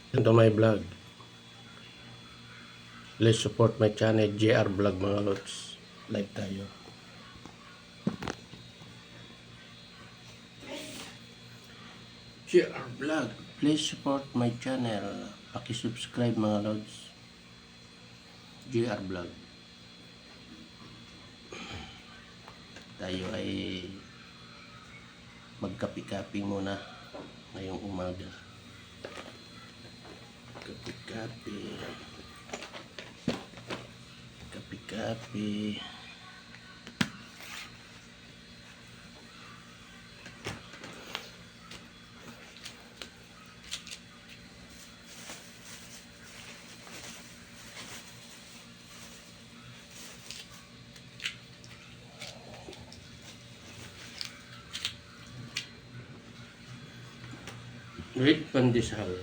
To my vlog. Please support my channel, JR Vlog mga lods. Live tayo. JR Vlog. Please support my channel. Paki-subscribe mga lods. JR Vlog. Tayo ay magkapi-kapi muna ngayong umaga. Kapi-kapi. Kapi-kapi. Red pandesal.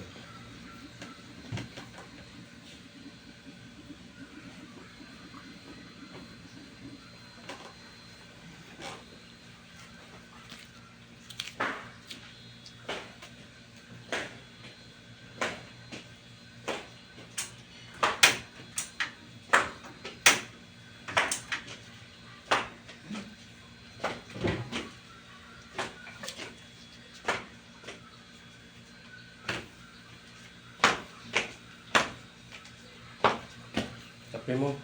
Kape mo.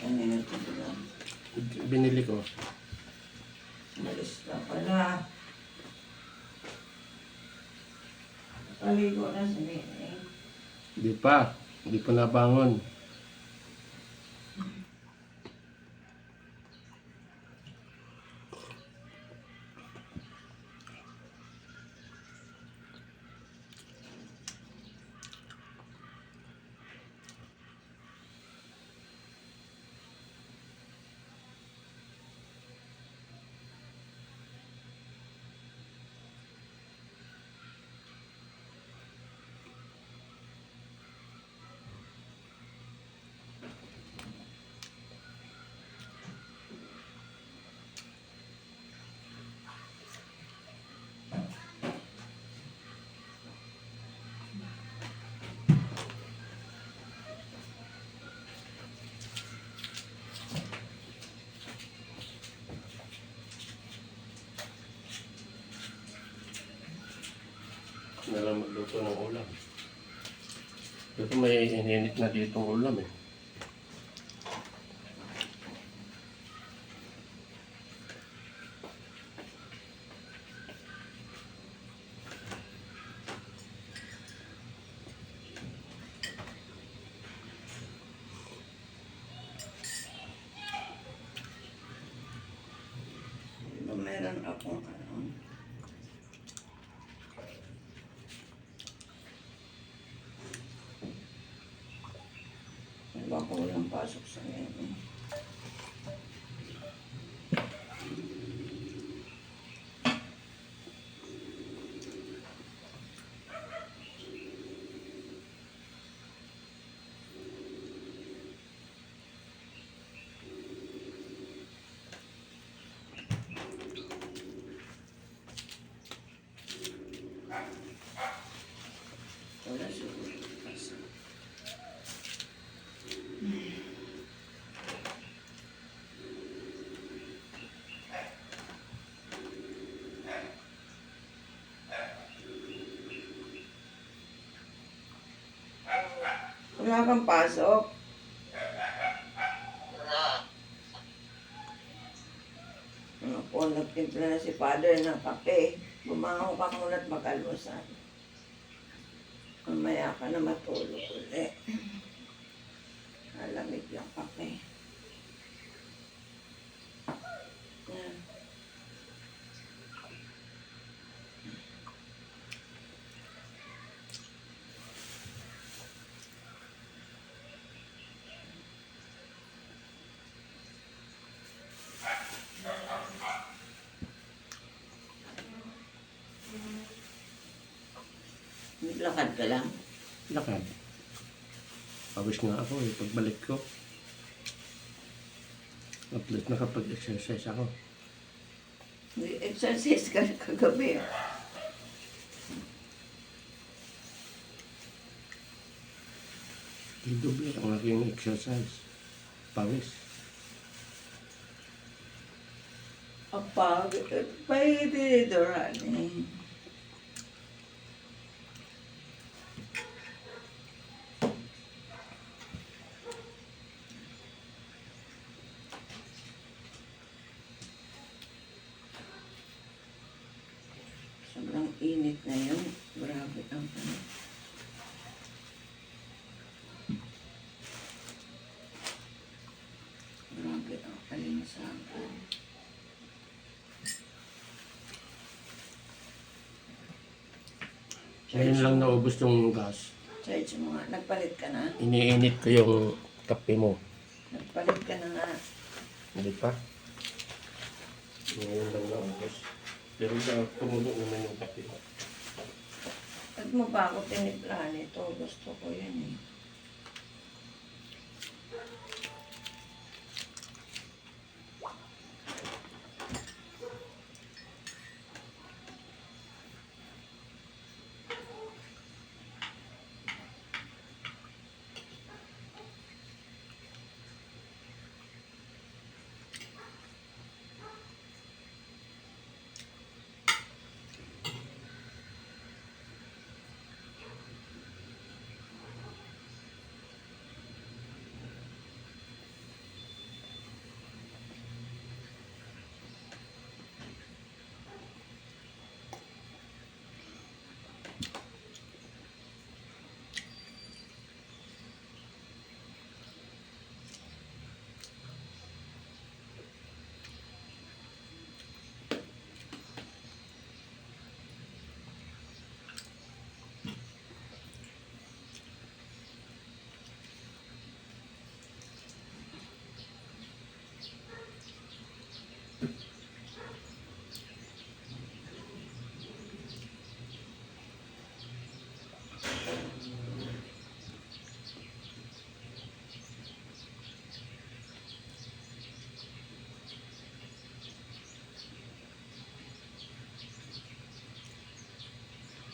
Ano yun ito lang? Binili ko. Malis na pala. Paligo na si Nene. Hindi pa. Hindi pa nabangon. Na lang magluto ng ulam. Ito may ininit na ditong ulam eh. Meron akong baka walang pasok sa Nene. Wala siguro pasok. Wala kang pasok. Ano po, nagtimpla na si Father ng kape. Bumangon ka muna at mag-almusal. Mamaya ka na matulog ulit. Alamig yung kape. Yan. Naglakad ka lang. Lakad. Pawis nga ako eh. Pagbalik ko. At least nakapag-exercise ako. Exercise ka kagabi. Idoble ang aking exercise. Pawis. Apa, pwede dito rani. Sobrang init ngayon. Grabe ang ano. Grabe ang kalinsangan. Ngayon lang naubos yung gas. Charge mo nga. Nagpalit ka na? Iniinit ko yung kape mo. Nagpalit ka na nga. Hindi pa. Ngayon lang naubos. Pero tumulo naman yung kape mo. Pag mo pa ako tinipla nito, gusto ko yan eh.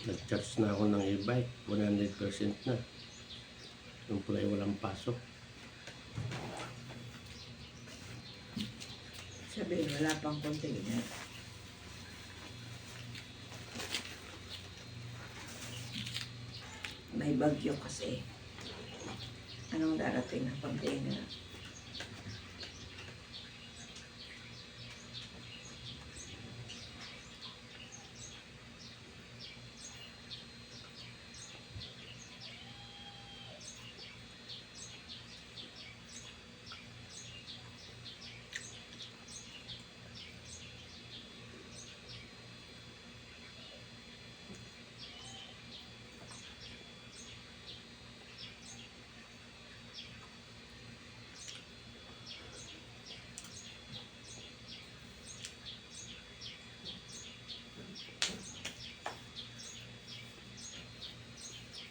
Nag-charge na ako ng e-bike. 100% na. Yung pala ay walang pasok. Sabihin, wala pang container. May bagyo kasi. Anong darating na container?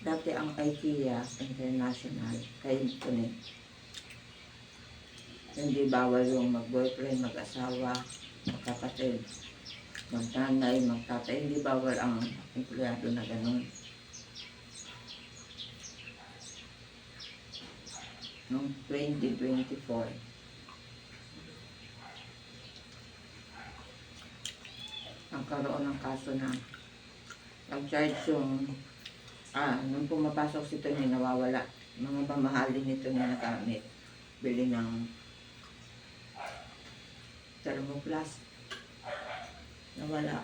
Dati ang IKEA International, kay Kunin. Hindi bawal yung mag-boyfriend, mag-asawa, magkapatid, mag-nanay, magtatay. Hindi bawal ang empleyado na ganun. Noong 2024, ang karoon ng kaso na nag-charge yung nung pumapasok si Tony, nawawala. Mga mamahalin nito na nagamit. Bili ng thermoplas. Nawala.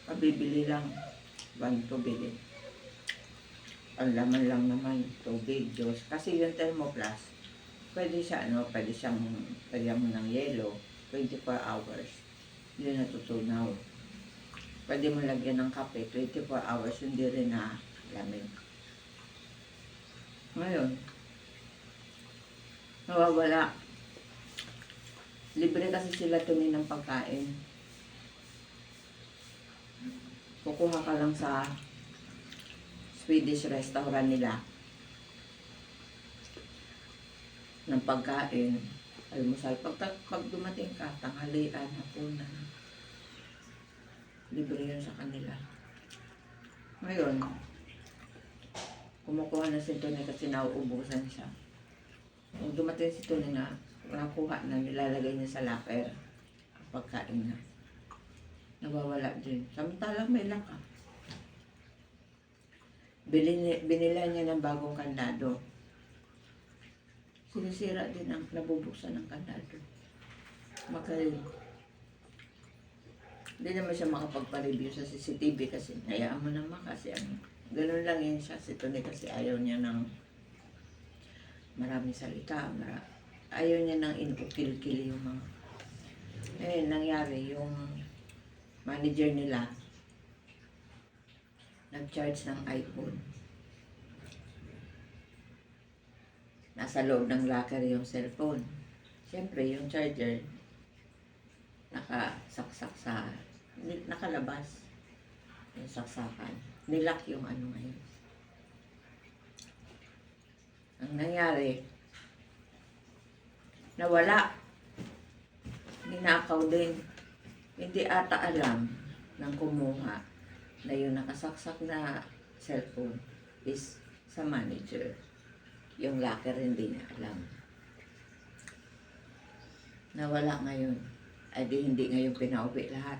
Pabibili lang. Banto bili. Ang laman lang naman, tubig, Diyos. Kasi yung thermoplas, pwede siya, pwede siyang lagyan mo ng yelo, 24 hours. Hindi natutunaw. Pwede mo lagyan ng kape, 24 hours, hindi rin na lamig. Ngayon, nawawala. Libre kasi sila tumin ng pagkain. Kukuha ka lang sa Swedish restaurant nila ng pagkain, almusal. Pag dumating ka, tanghalian, hapunan, libre yun sa kanila. Ngayon, Kumukuha na si Tony kasi nauubusan siya. Kung dumating si Tony na nakuha na, nilalagay niya sa locker. Pagkain na. Nawawala din. Samantalang may laka. Binila niya ng bagong kandado. Sinisira din ang nabubuksan ng kandado. Magaling. Hindi naman siya makapagpa-review sa CCTV kasi hayaan mo naman kasi ano. Ganun lang yun siya. Si Tony kasi ayaw niya ng maraming salita. Ayaw niya ng inukil-kil yung mga. Eh, nangyari yung manager nila nag-charge ng iPhone. Nasa loob ng locker yung cellphone. Siyempre, yung charger nakasaksak sa nakalabas yung saksakan. Nilock yung ano ngayon. Ang nangyari, nawala. Ninakaw din. Hindi ata alam ng kumuha na yung nakasaksak na cellphone is sa manager. Yung locker hindi niya alam. Nawala ngayon. Ay di hindi ngayon pinauwi lahat.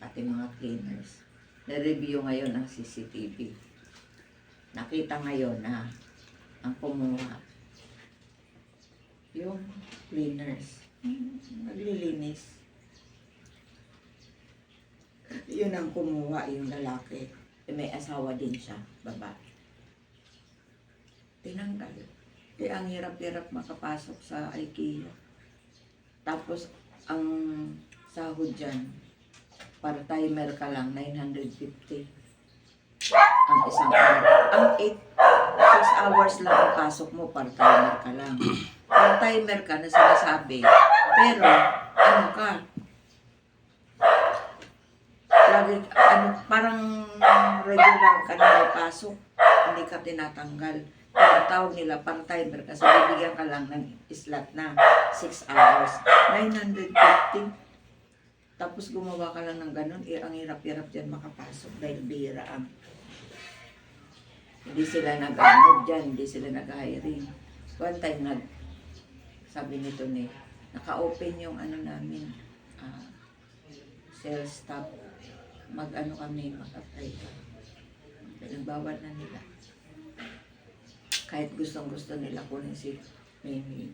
Pati mga cleaners. Na-review ngayon ang CCTV. Nakita ngayon na ang kumuha yung cleaners. Naglilinis. Yun ang kumuha yung lalaki. May asawa din siya, babae. Tinanggal. Eh, ang hirap-hirap makapasok sa IKEA. Tapos, ang sahod dyan, para timer ka lang, 950. Ang isang araw. Ang 6 hours lang ang pasok mo, para timer ka lang. Para timer ka na sinasabi. Pero, ano ka? Lagi, parang regular ka na pasok. Hindi ka tinatanggal. Pero ang tawag nila, pang timer kasi bibigyan ka lang ng slot na 6 hours. 950. Tapos gumawa ka lang ng ganun, ang hirap-hirap dyan makapasok dahil bihira ang. Hindi sila nag-ano dyan, hindi sila nag-hiring. One time, sabi nito ni, naka-open yung ano namin, sales staff. Mag-ano kami, mag-apply ka. Nagbawal na nila. Kahit gustong-gusto nila kunin si Mimi,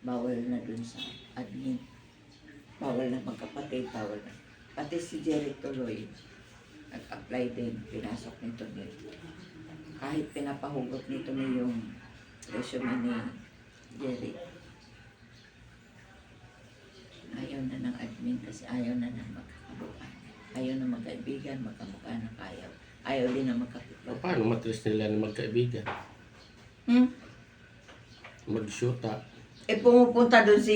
bawal na dun sa admin. Bawal na magkapatid, bawal na. Pati si Jerry tuloy, nag-apply din, pinasok nito ni. Kahit pinapahugot nito ni yung resume ni Jerry. Ayaw na ng admin kasi ayaw na ng magkakabukan. Ayaw na magkaibigan, magkamukha na kayaw. Ayaw din na magkakipag. Paano matris nila na magkaibigan? Mag-shoota. Eh, pumupunta doon si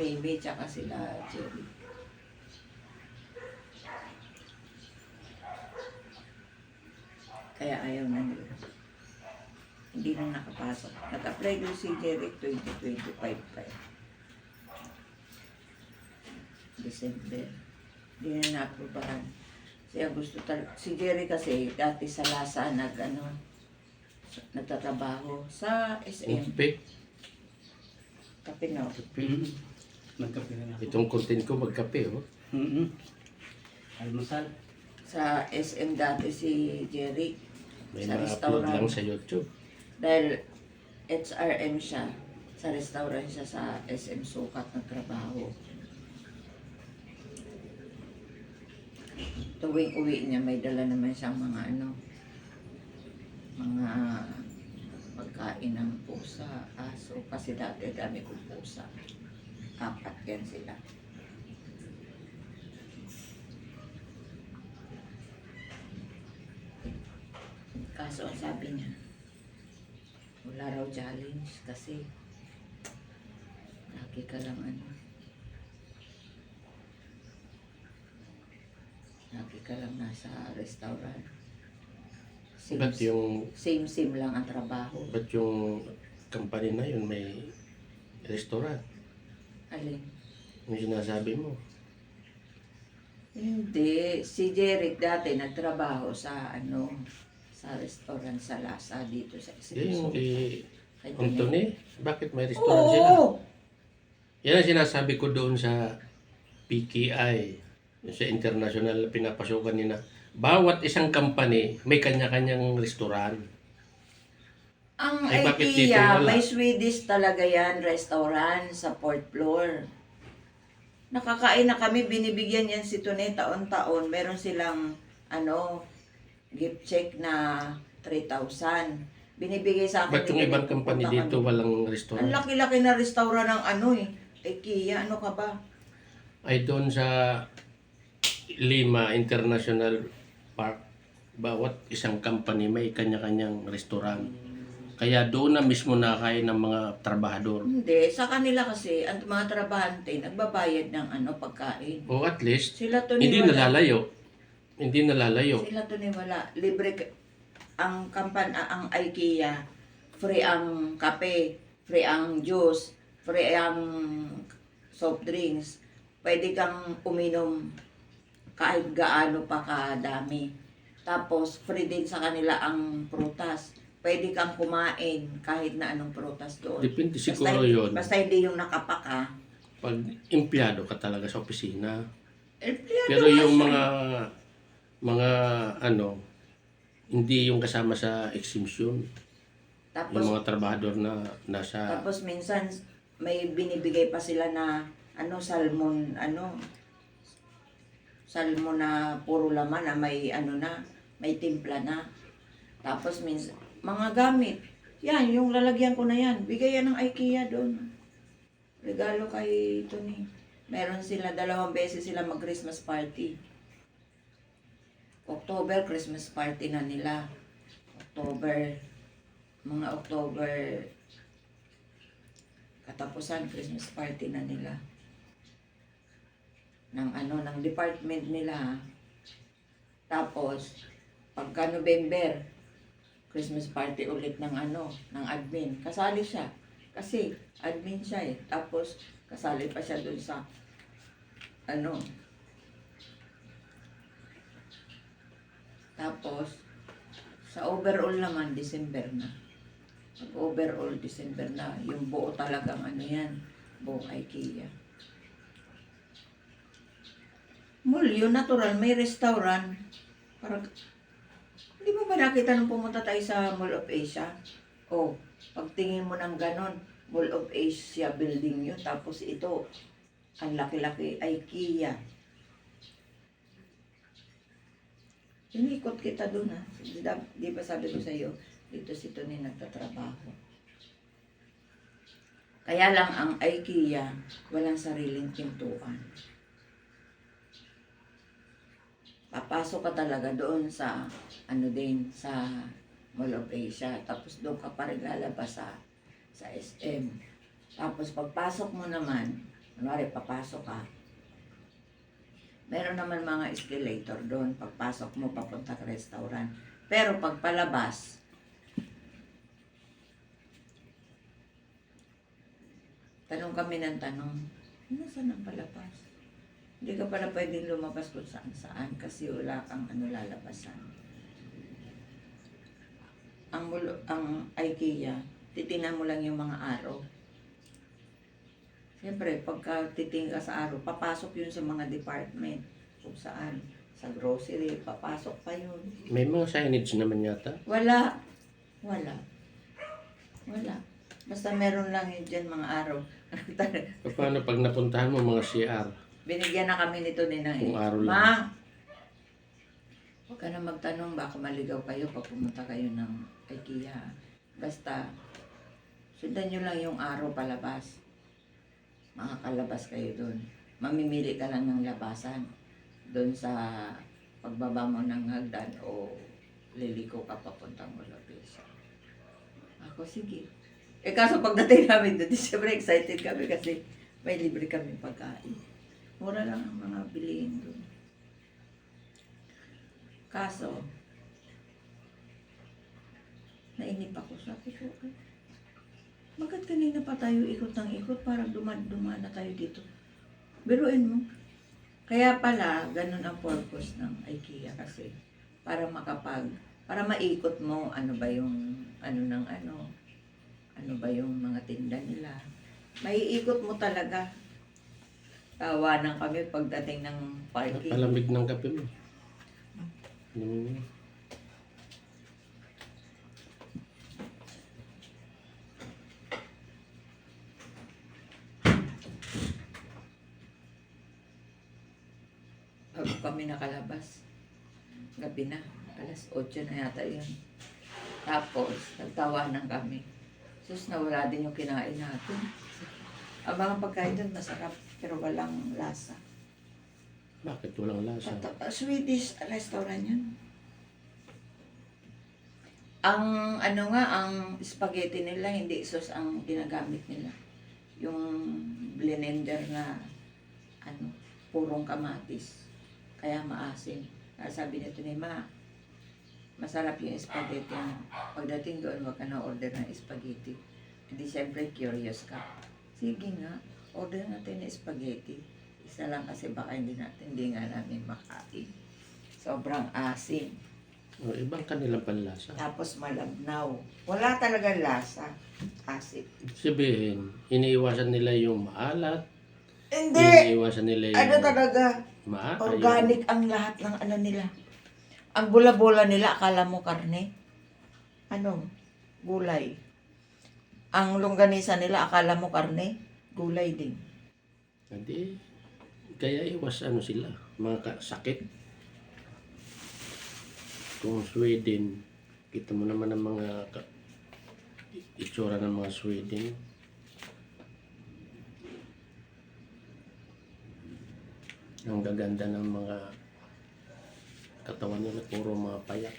Mimi tsaka sila Jerry. Kaya ayaw na nila. Hindi na nakapasok. Nag-apply doon si Jerry 2025 pa. December. Hindi na na-aprobahan. Siya gusto si Jerry kasi dati sa Lasa nagtatrabaho sa SM. Kape. Kape no. Nagkape na ako. Itong content ko magkape, oh. Almusal. Sa SM dati si Jerry. May Sa na-upload restaurant. lang sa YouTube. Dahil HRM siya. Sa restaurant siya sa SM Sukat nagtrabaho. Tuwing uwi niya may dala naman siyang mga mga pagkain ng pusa, aso. Kasi dati dami kong pusa. 4 yan sila. Kaso ang sabi niya, wala raw challenge kasi lagi ka lang lagi ka lang nasa restaurant. Ba't yung, Same lang ang trabaho. ba't yung company na yun may restaurant? Alin? Yung sinasabi mo. Hindi. Si Jeric dati nagtrabaho sa sa restaurant sa Lasa dito sa Yung Excelsior. kay Anthony, bakit may restaurant sila? Oo! Yan ang sinasabi ko doon sa PKI, yung sa international na pinapasukan nila. Bawat isang company may kanya-kanyang restaurant. Ang Ay, bakit dito IKEA, wala? may Swedish talaga yan, restaurant sa 4th floor. Nakakain na kami, binibigyan yan si Tone taon-taon. Meron silang, gift check na 3,000. Binibigay sa akin. Ba't yung ibang company pupunta dito kami. walang Ang restaurant? laki-laki na restaurant ng IKEA, ano ka ba? Ay doon sa Lima International Park, bawat isang company may kanya-kanyang restaurant. Kaya doon na mismo nakain ng mga trabahador. Hindi, sa kanila kasi, ang mga trabahante, nagbabayad ng pagkain. O at least, Sila to hindi wala. nalalayo. Hindi nalalayo. Sila to wala. Libre ang ang IKEA, free ang kape, free ang juice, free ang soft drinks. Pwede kang uminom kahit gaano pa kadami. Tapos, free din sa kanila ang prutas. Pwede kang kumain kahit na anong prutas doon. Depende siguro yun. Basta hindi yung nakapaka. Pag empleyado ka talaga sa opisina. Empleyado Pero nga yung siya. mga hindi yung kasama sa exemption. Tapos, Yung mga trabahador na nasa Tapos minsan may binibigay pa sila na salmon salmon na puro laman na may may timpla na. Tapos minsan mga gamit. Yan, yung lalagyan ko na yan. Bigay yan ng IKEA doon. Regalo kay Tony. Meron sila 2 beses sila mag-Christmas party. October, Christmas party na nila. Mga October katapusan, Christmas party na nila. Ng department nila. Tapos, pagka November, Christmas party ulit ng admin. Kasali siya. Kasi, admin siya eh. Tapos, kasali pa siya dun sa, Tapos, sa overall naman, December na. Overall, December na. Yung buo talagang buong IKEA. Mall, yung natural, may restaurant. Parang, hindi mo ba nakita nung pumunta tayo sa Mall of Asia? Pagtingin mo ng ganon, Mall of Asia building yun. Tapos ito, ang laki-laki, IKEA. Inikot kita doon ha. Di ba sabi ko sa iyo, dito si Tony nagtatrabaho. Kaya lang ang IKEA, walang sariling pintuan. Papasok ka talaga doon sa sa Mall of Asia. Tapos doon ka pa rin lalabas sa SM. Tapos pagpasok mo naman, kunwari papasok ka, meron naman mga escalator doon. Pagpasok mo, papunta ka restaurant. Pero pag palabas, tanong kami ng tanong, nasaan ang palabas? Hindi ka pala pwedeng lumabas kung saan-saan kasi wala kang lalabasan. Ang IKEA, titingnan mo lang yung mga araw. Siyempre, pagka titingin ka sa araw, papasok yun sa mga department. Kung saan, sa grocery, papasok pa yun. may mga signage naman yata. Wala. Basta meron lang yun dyan mga araw. Paano pag napuntahan mo mga CR? Binigyan na kami nito ni Kung araw lang. Ma, huwag ka na magtanong, baka maligaw kayo pag pumunta kayo ng IKEA. Basta, sundan nyo lang yung araw palabas. Makakalabas kayo doon. Mamimili ka lang ng labasan. Doon sa pagbaba mo ng hagdan o liliko ka papuntang Molapesa. Ako, sige. Kaso pagdating namin doon, siyempre excited kami kasi may libre kami pagkain. Mura lang ang mga bilihin doon. Kaso, nainip ako. Sabi ko, bakit kanina pa tayo ikot ng ikot? Parang dumaan na tayo dito. Biruin mo. Kaya pala, ganun ang purpose ng IKEA kasi para Para maikot mo, ano ba yung, ano ba yung mga tinda nila. Maiikot mo talaga. Tawanan kami pagdating ng parking. Palamig ng kape mo. Bago kami nakalabas. Gabi na. Alas 8 na yata yun. Tapos, nagtawanan kami. Sus, nawala din yung kinain natin. Ang mga pagkain doon masarap, pero walang lasa. Bakit walang lasa? Swedish restaurant yun. Ang ang spaghetti nila, hindi sauce ang ginagamit nila. Yung blender na purong kamatis. Kaya maasim. Kaya sabi nito ni Ma, masarap yung spaghetti. Pagdating doon, wag ka na order ng spaghetti. Hindi siyempre curious ka. Sige nga, order natin ng spaghetti. Isa lang kasi baka hindi nga namin makain. Sobrang asim. O, ibang kanilang panlasa. Tapos malabnaw. Wala talaga lasa. Asim. Sabihin, iniiwasan nila yung maalat. Hindi! Iniiwasan nila yung Talaga? Organic ang lahat ng nila. Ang bula-bula nila, akala mo karne? Gulay. Ang longganisa nila, akala mo karne? Gulay din. Hindi. Kaya iwas sila, mga sakit. Kung Sweden, kita mo naman ang mga itsura ng mga Sweden. Ang gaganda ng mga katawan nila, puro mga payak.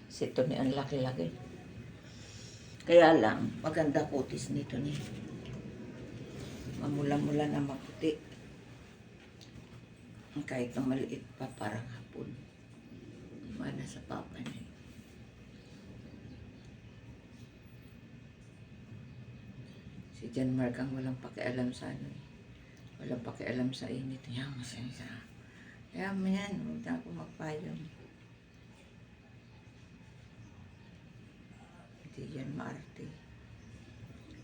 Sito ni ang laki-laki. Kaya lang, maganda kutis nito ni. Mamula-mula na maputi. Kahit na maliit pa, parang hapon. Mana sa papa niya. Si John Mark ang walang pakialam sa walang pakialam sa init. Yan, masaya. Kaya mo yan, huwag na ako magpayong. Hindi yan maarte.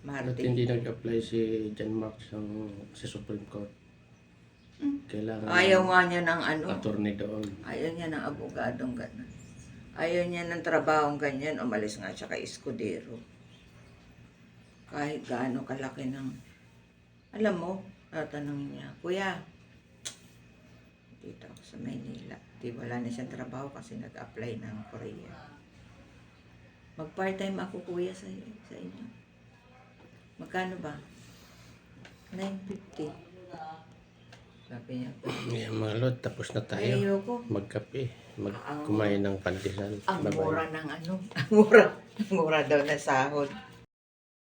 At hindi nag-apply si John Mark sa Supreme Court. Kailangan Ayaw nga niya ng attorney doon. Ayaw niya ng abogadong gano'n. Ayaw niya ng trabahong ganyan. Umalis nga siya kay Escudero. Kahit gaano kalaki ng... Alam mo, tatanungin niya, Kuya, dito ako sa Maynila. Di wala na siyang trabaho kasi nag-apply ng Korea. Mag-part-time ako, Kuya, sa inyo. Magkano ba? 950. Sabi niya, Ngayon mga lord, tapos na tayo. ayoko. Magkape, kumain ng pandesal. Ang Bye-bye. mura ng ang mura daw na sahod.